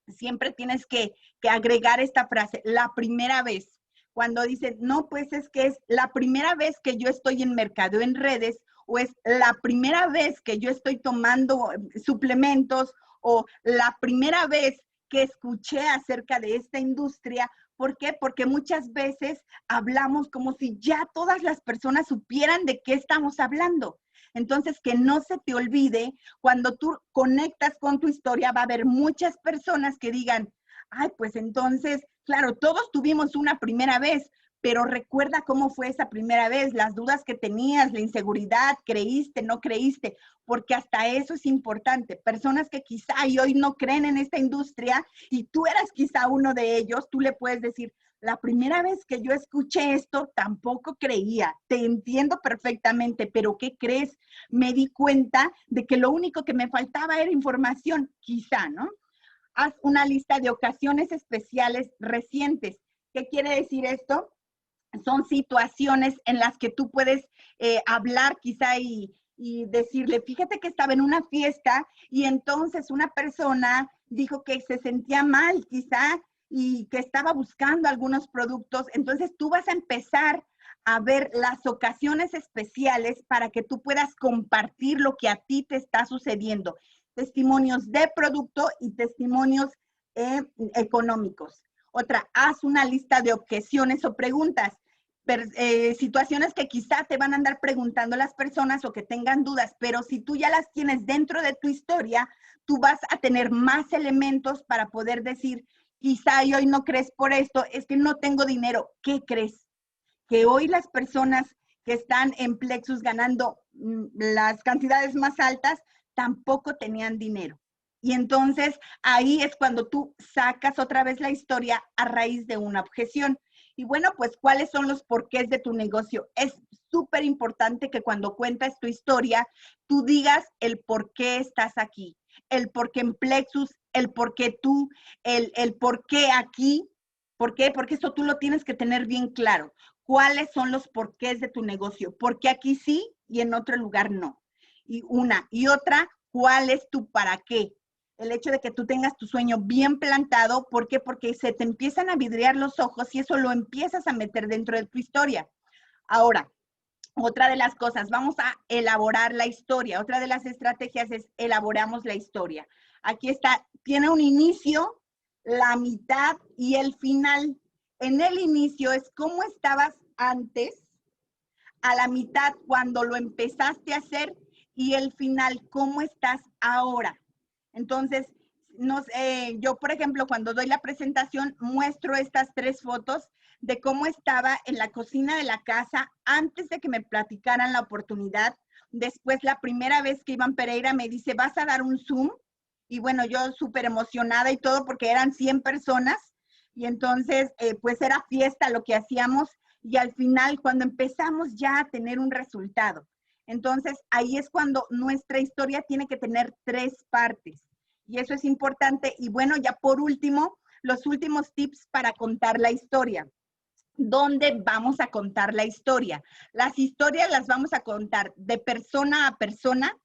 siempre tienes que agregar esta frase, la primera vez. Cuando dicen, no, pues es que es la primera vez que yo estoy en mercadeo en redes, o es la primera vez que yo estoy tomando suplementos, o la primera vez que escuché acerca de esta industria. ¿Por qué? Porque muchas veces hablamos como si ya todas las personas supieran de qué estamos hablando. Entonces, que no se te olvide, cuando tú conectas con tu historia, va a haber muchas personas que digan, Ay, pues entonces, claro, todos tuvimos una primera vez, pero recuerda cómo fue esa primera vez, las dudas que tenías, la inseguridad, creíste, no creíste, porque hasta eso es importante. Personas que quizá y hoy no creen en esta industria y tú eras quizá uno de ellos, tú le puedes decir, la primera vez que yo escuché esto, tampoco creía, te entiendo perfectamente, pero ¿qué crees? Me di cuenta de que lo único que me faltaba era información, quizá, ¿no? Haz una lista de ocasiones especiales recientes. ¿Qué quiere decir esto? Son situaciones en las que tú puedes hablar quizá y decirle, fíjate que estaba en una fiesta y entonces una persona dijo que se sentía mal quizá y que estaba buscando algunos productos. Entonces tú vas a empezar a ver las ocasiones especiales para que tú puedas compartir lo que a ti te está sucediendo. Testimonios de producto y testimonios económicos. Otra, haz una lista de objeciones o preguntas. Situaciones que quizá te van a andar preguntando las personas o que tengan dudas, pero si tú ya las tienes dentro de tu historia, tú vas a tener más elementos para poder decir, quizá y hoy no crees por esto, es que no tengo dinero. ¿Qué crees? Que hoy las personas que están en Plexus ganando las cantidades más altas tampoco tenían dinero. Y entonces ahí es cuando tú sacas otra vez la historia a raíz de una objeción. Y bueno, pues, ¿cuáles son los porqués de tu negocio? Es súper importante que cuando cuentas tu historia, tú digas el por qué estás aquí, el por qué en Plexus, el por qué tú, el por qué aquí. ¿Por qué? Porque eso tú lo tienes que tener bien claro. ¿Cuáles son los porqués de tu negocio? ¿Por qué aquí sí y en otro lugar no? Y una. Y otra, ¿cuál es tu para qué? El hecho de que tú tengas tu sueño bien plantado, ¿por qué? Porque se te empiezan a vidriar los ojos y eso lo empiezas a meter dentro de tu historia. Ahora, otra de las cosas, vamos a elaborar la historia. Otra de las estrategias es elaboramos la historia. Aquí está, tiene un inicio, la mitad y el final. En el inicio es cómo estabas antes, a la mitad cuando lo empezaste a hacer y el final, cómo estás ahora. Entonces, yo, por ejemplo, cuando doy la presentación, muestro estas 3 fotos de cómo estaba en la cocina de la casa antes de que me platicaran la oportunidad. Después, la primera vez que Iván Pereira me dice, ¿vas a dar un Zoom? Y bueno, yo súper emocionada y todo porque eran 100 personas y entonces, pues era fiesta lo que hacíamos y al final, cuando empezamos ya a tener un resultado. Entonces, ahí es cuando nuestra historia tiene que tener 3 partes. Y eso es importante. Y bueno, ya por último, los últimos tips para contar la historia. ¿Dónde vamos a contar la historia? Las historias las vamos a contar de persona a persona,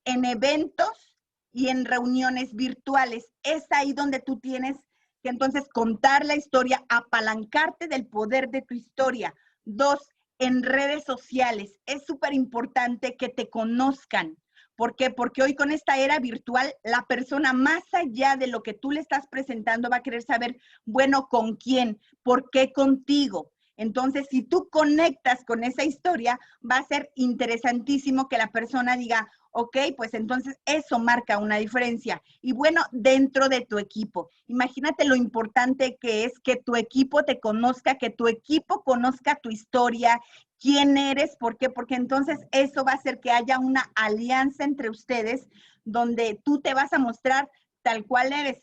en eventos y en reuniones virtuales. Es ahí donde tú tienes que entonces contar la historia, apalancarte del poder de tu historia. 2, en redes sociales. Es súper importante que te conozcan. ¿Por qué? Porque hoy con esta era virtual, la persona más allá de lo que tú le estás presentando va a querer saber, bueno, ¿con quién? ¿Por qué contigo? Entonces, si tú conectas con esa historia, va a ser interesantísimo que la persona diga, ok, pues entonces eso marca una diferencia. Y bueno, dentro de tu equipo, imagínate lo importante que es que tu equipo te conozca, que tu equipo conozca tu historia, quién eres, ¿por qué? Porque entonces eso va a hacer que haya una alianza entre ustedes donde tú te vas a mostrar tal cual eres.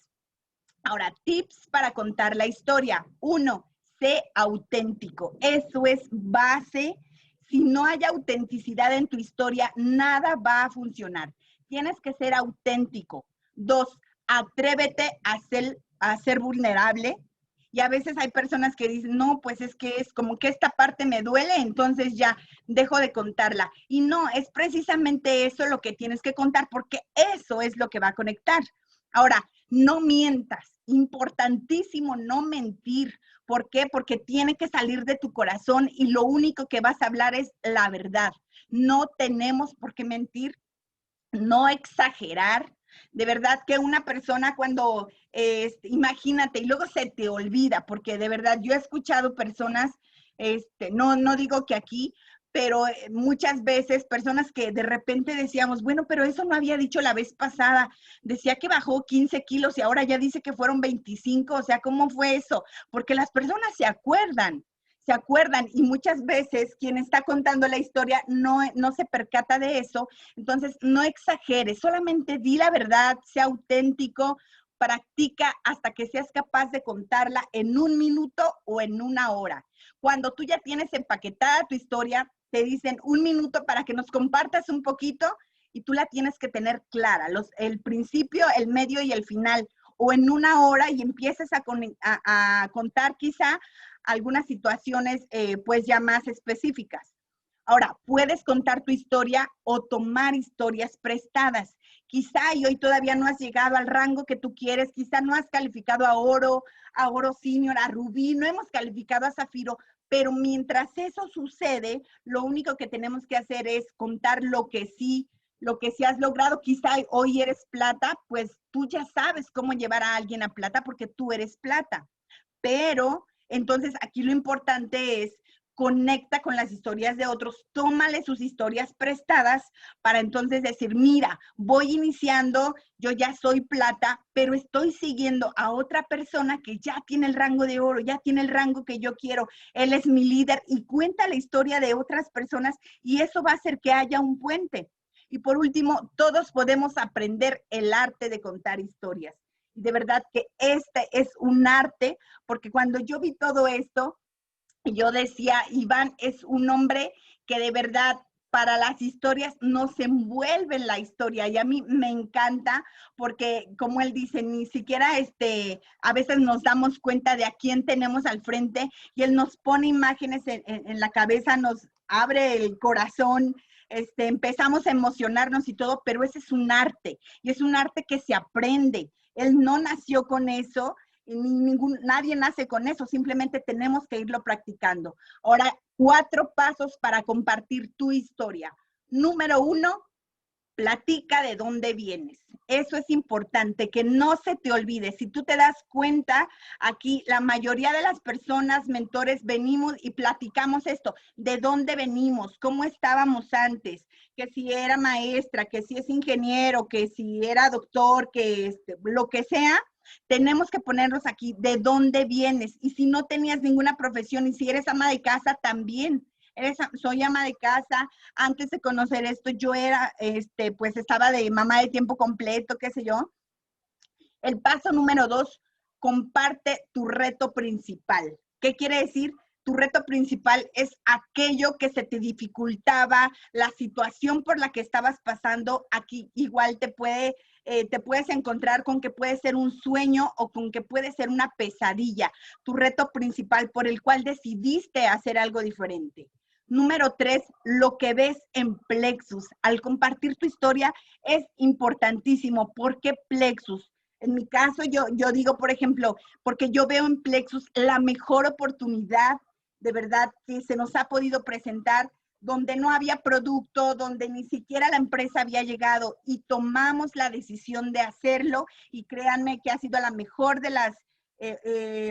Ahora, tips para contar la historia. 1, sé auténtico. Eso es base. Si no hay autenticidad en tu historia, nada va a funcionar. Tienes que ser auténtico. 2, atrévete a ser vulnerable. Y a veces hay personas que dicen, no, pues es que es como que esta parte me duele, entonces ya dejo de contarla. Y no, es precisamente eso lo que tienes que contar, porque eso es lo que va a conectar. Ahora, no mientas. Importantísimo no mentir. ¿Por qué? Porque tiene que salir de tu corazón y lo único que vas a hablar es la verdad. No tenemos por qué mentir, no exagerar. De verdad que una persona cuando, imagínate, y luego se te olvida, porque de verdad yo he escuchado personas, no digo que aquí, pero muchas veces personas que de repente decíamos, bueno, pero eso no había dicho la vez pasada, decía que bajó 15 kilos y ahora ya dice que fueron 25, o sea, ¿cómo fue eso? Porque las personas se acuerdan y muchas veces quien está contando la historia no se percata de eso, entonces no exageres, solamente di la verdad, sea auténtico, practica hasta que seas capaz de contarla en 1 minuto o en 1 hora. Cuando tú ya tienes empaquetada tu historia, te dicen 1 minuto para que nos compartas un poquito y tú la tienes que tener clara, el principio, el medio y el final, o en 1 hora y empieces a contar quizá algunas situaciones pues ya más específicas. Ahora, puedes contar tu historia o tomar historias prestadas. Quizá y hoy todavía no has llegado al rango que tú quieres, quizá no has calificado a oro senior, a rubí, no hemos calificado a zafiro, pero mientras eso sucede, lo único que tenemos que hacer es contar lo que sí has logrado. Quizá hoy eres plata, pues tú ya sabes cómo llevar a alguien a plata porque tú eres plata. Pero entonces aquí lo importante es conecta con las historias de otros, tómale sus historias prestadas para entonces decir, mira, voy iniciando, yo ya soy plata, pero estoy siguiendo a otra persona que ya tiene el rango de oro, ya tiene el rango que yo quiero, él es mi líder y cuenta la historia de otras personas y eso va a hacer que haya un puente. Y por último, todos podemos aprender el arte de contar historias. De verdad que este es un arte, porque cuando yo vi todo esto, yo decía, Iván es un hombre que de verdad para las historias no se envuelve en la historia y a mí me encanta porque como él dice, ni siquiera a veces nos damos cuenta de a quién tenemos al frente y él nos pone imágenes en la cabeza, nos abre el corazón, empezamos a emocionarnos y todo, pero ese es un arte y es un arte que se aprende. Él no nació con eso, nadie nace con eso, simplemente tenemos que irlo practicando. Ahora, 4 pasos para compartir tu historia. Número 1, platica de dónde vienes. Eso es importante, que no se te olvide. Si tú te das cuenta, aquí la mayoría de las personas, mentores, venimos y platicamos esto, de dónde venimos, cómo estábamos antes, que si era maestra, que si es ingeniero, que si era doctor, que lo que sea. Tenemos que ponernos aquí de dónde vienes y si no tenías ninguna profesión y si eres ama de casa también. Soy ama de casa, antes de conocer esto yo era, pues estaba de mamá de tiempo completo, qué sé yo. El paso número 2, comparte tu reto principal. ¿Qué quiere decir? Tu reto principal es aquello que se te dificultaba, la situación por la que estabas pasando. Aquí igual te puedes encontrar con que puede ser un sueño o con que puede ser una pesadilla. Tu reto principal por el cual decidiste hacer algo diferente. Número 3, lo que ves en Plexus. Al compartir tu historia es importantísimo. ¿Por qué Plexus? En mi caso, yo digo, por ejemplo, porque yo veo en Plexus la mejor oportunidad de verdad que se nos ha podido presentar, donde no había producto, donde ni siquiera la empresa había llegado y tomamos la decisión de hacerlo y créanme que ha sido la mejor de las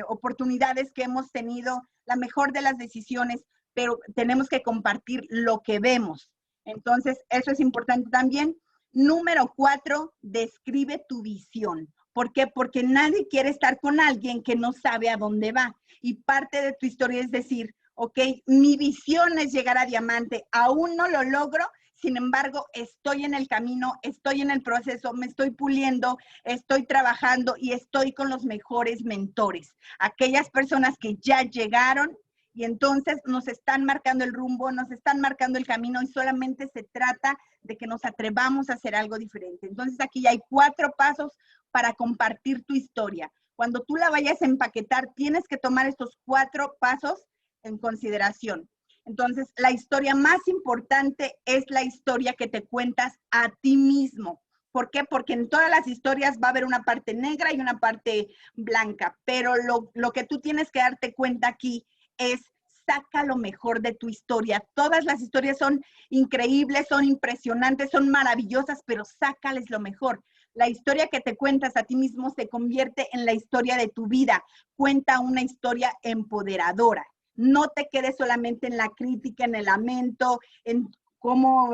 oportunidades que hemos tenido, la mejor de las decisiones, pero tenemos que compartir lo que vemos. Entonces, eso es importante también. Número 4, describe tu visión. ¿Por qué? Porque nadie quiere estar con alguien que no sabe a dónde va. Y parte de tu historia es decir, ok, mi visión es llegar a diamante, aún no lo logro, sin embargo, estoy en el camino, estoy en el proceso, me estoy puliendo, estoy trabajando y estoy con los mejores mentores. Aquellas personas que ya llegaron y entonces nos están marcando el rumbo, nos están marcando el camino y solamente se trata de que nos atrevamos a hacer algo diferente. Entonces aquí ya hay 4 pasos para compartir tu historia. Cuando tú la vayas a empaquetar, tienes que tomar estos 4 pasos en consideración. Entonces, la historia más importante es la historia que te cuentas a ti mismo. ¿Por qué? Porque en todas las historias va a haber una parte negra y una parte blanca, pero lo que tú tienes que darte cuenta aquí es saca lo mejor de tu historia. Todas las historias son increíbles, son impresionantes, son maravillosas, pero sácales lo mejor. La historia que te cuentas a ti mismo se convierte en la historia de tu vida. Cuenta una historia empoderadora. No te quedes solamente en la crítica, en el lamento, en cómo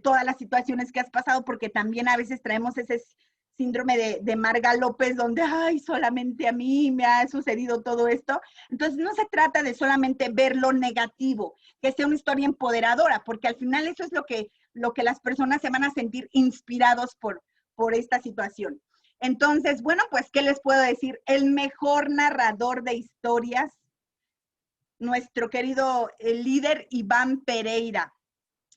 todas las situaciones que has pasado, porque también a veces traemos ese síndrome de Marga López, donde, ay, solamente a mí me ha sucedido todo esto. Entonces, no se trata de solamente ver lo negativo, que sea una historia empoderadora, porque al final eso es lo que las personas se van a sentir inspirados por esta situación. Entonces, bueno, pues, ¿qué les puedo decir? El mejor narrador de historias, nuestro querido líder Iván Pereira,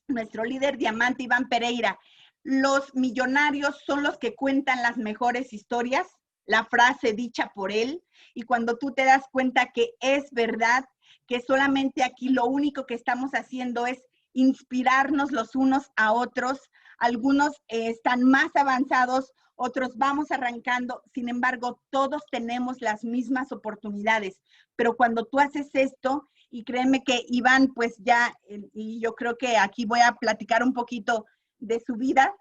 nuestro líder diamante Iván Pereira. Los millonarios son los que cuentan las mejores historias, la frase dicha por él, y cuando tú te das cuenta que es verdad, que solamente aquí lo único que estamos haciendo es inspirarnos los unos a otros, algunos están más avanzados, otros vamos arrancando, sin embargo, todos tenemos las mismas oportunidades, pero cuando tú haces esto, y créeme que Iván, pues ya, y yo creo que aquí voy a platicar un poquito de su vida,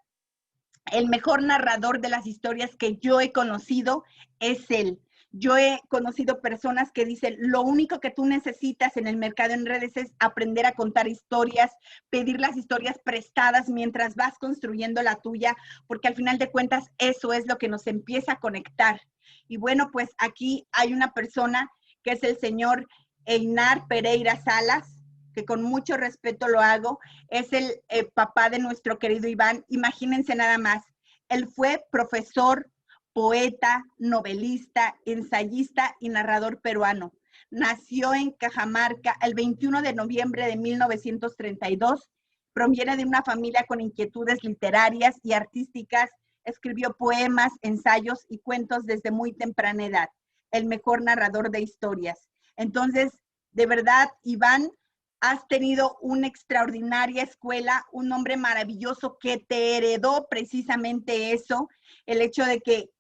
el mejor narrador de las historias que yo he conocido es él. Yo he conocido personas que dicen, lo único que tú necesitas en el mercado en redes es aprender a contar historias, pedir las historias prestadas mientras vas construyendo la tuya, porque al final de cuentas eso es lo que nos empieza a conectar. Y bueno, pues aquí hay una persona que es el señor Einar Pereira Salas, que con mucho respeto lo hago, es el papá de nuestro querido Iván. Imagínense nada más, él fue profesor, poeta, novelista, ensayista y narrador peruano. Nació en Cajamarca el 21 de noviembre de 1932. Proviene de una familia con inquietudes literarias y artísticas. Escribió poemas, ensayos y cuentos desde muy temprana edad. El mejor narrador de historias. Entonces, de verdad, Iván, has tenido una extraordinaria escuela, un hombre maravilloso que te heredó precisamente eso, el hecho de que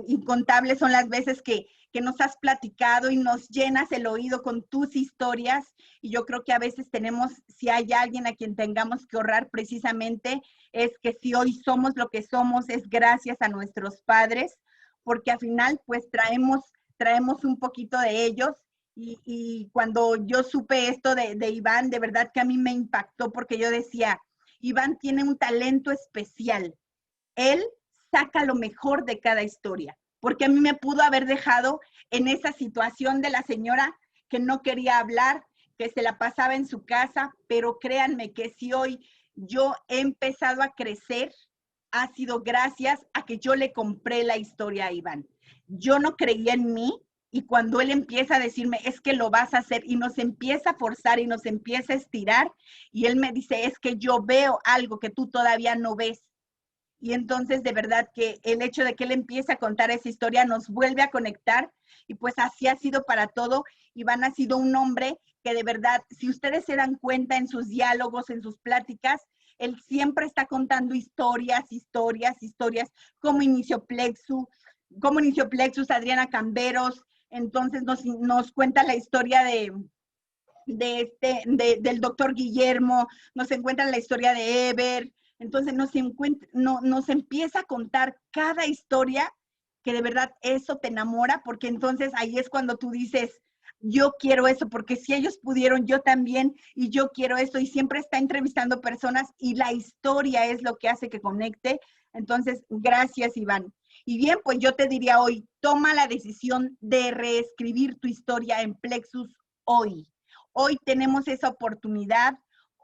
incontables son las veces que nos has platicado y nos llenas el oído con tus historias, y yo creo que a veces tenemos, si hay alguien a quien tengamos que honrar precisamente, es que si hoy somos lo que somos es gracias a nuestros padres, porque al final pues traemos un poquito de ellos. Y cuando yo supe esto de Iván, de verdad que a mí me impactó, porque yo decía, Iván tiene un talento especial. Él saca lo mejor de cada historia, porque a mí me pudo haber dejado en esa situación de la señora que no quería hablar, que se la pasaba en su casa, pero créanme que si hoy yo he empezado a crecer, ha sido gracias a que yo le compré la historia a Iván. Yo no creía en mí, y cuando él empieza a decirme, es que lo vas a hacer, y nos empieza a forzar y nos empieza a estirar, y él me dice, es que yo veo algo que tú todavía no ves. Y entonces, de verdad que el hecho de que él empiece a contar esa historia nos vuelve a conectar, y pues así ha sido para todo. Iván ha sido un hombre que de verdad, si ustedes se dan cuenta en sus diálogos, en sus pláticas, él siempre está contando historias, cómo inició Plexus, Adriana Camberos. Entonces nos cuenta la historia del doctor Guillermo, nos encuentra la historia de Eber. Entonces nos empieza a contar cada historia, que de verdad eso te enamora, porque entonces ahí es cuando tú dices, yo quiero eso, porque si ellos pudieron, yo también, y yo quiero eso, y siempre está entrevistando personas, y la historia es lo que hace que conecte. Entonces, gracias, Iván. Y bien, pues yo te diría hoy, toma la decisión de reescribir tu historia en Plexus hoy. Hoy tenemos esa oportunidad,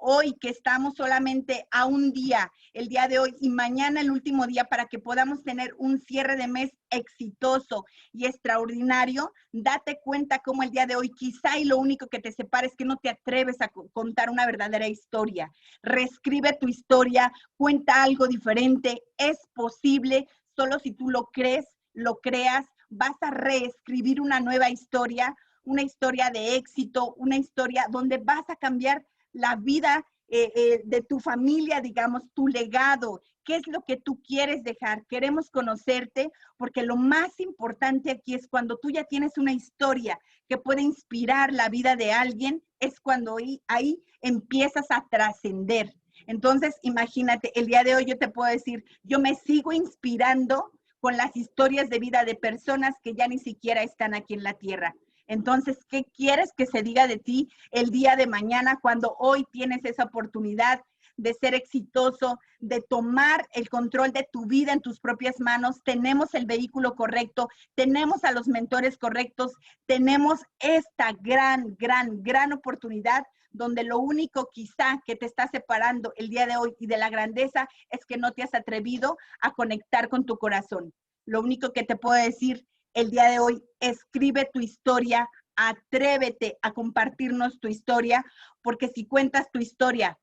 hoy que estamos solamente a un día, el día de hoy, y mañana el último día, para que podamos tener un cierre de mes exitoso y extraordinario. Date cuenta cómo el día de hoy quizá y lo único que te separa es que no te atreves a contar una verdadera historia. Reescribe tu historia, cuenta algo diferente, es posible, solo si tú lo crees, lo creas, vas a reescribir una nueva historia, una historia de éxito, una historia donde vas a cambiar la vida de tu familia, digamos, tu legado. ¿Qué es lo que tú quieres dejar? Queremos conocerte, porque lo más importante aquí es cuando tú ya tienes una historia que puede inspirar la vida de alguien, es cuando ahí empiezas a trascender. Entonces, imagínate, el día de hoy yo te puedo decir, yo me sigo inspirando con las historias de vida de personas que ya ni siquiera están aquí en la tierra. Entonces, ¿qué quieres que se diga de ti el día de mañana cuando hoy tienes esa oportunidad de ser exitoso, de tomar el control de tu vida en tus propias manos? Tenemos el vehículo correcto, tenemos a los mentores correctos, tenemos esta gran oportunidad donde lo único quizá que te está separando el día de hoy y de la grandeza es que no te has atrevido a conectar con tu corazón. Lo único que te puedo decir el día de hoy, escribe tu historia, atrévete a compartirnos tu historia, porque si cuentas tu historia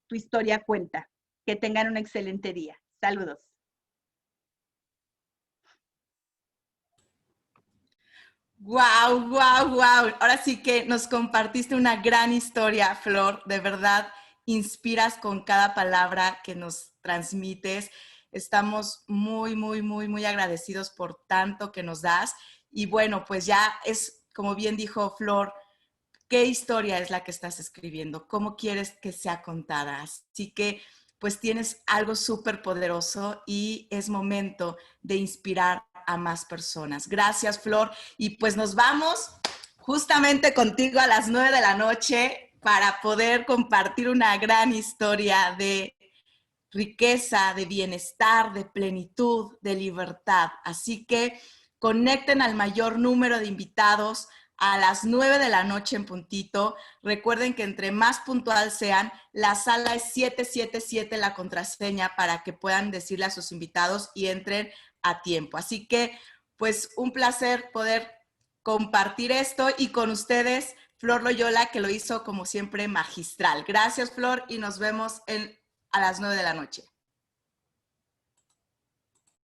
cuenta. Que tengan un excelente día. Saludos. Wow, wow, wow. Ahora sí que nos compartiste una gran historia, Flor. De verdad, inspiras con cada palabra que nos transmites. Estamos muy agradecidos por tanto que nos das. Y bueno, pues ya es, como bien dijo Flor, ¿qué historia es la que estás escribiendo? ¿Cómo quieres que sea contada? Así que pues tienes algo súper poderoso y es momento de inspirar a más personas. Gracias, Flor. Y pues nos vamos justamente contigo a las 9 de la noche para poder compartir una gran historia de riqueza, de bienestar, de plenitud, de libertad. Así que conecten al mayor número de invitados a las 9 de la noche en puntito. Recuerden que entre más puntual sean, la sala es 777 la contraseña para que puedan decirle a sus invitados y entren a tiempo. Así que, pues, un placer poder compartir esto y con ustedes, Flor Loyola, que lo hizo como siempre magistral. Gracias, Flor, y nos vemos a las 9 de la noche.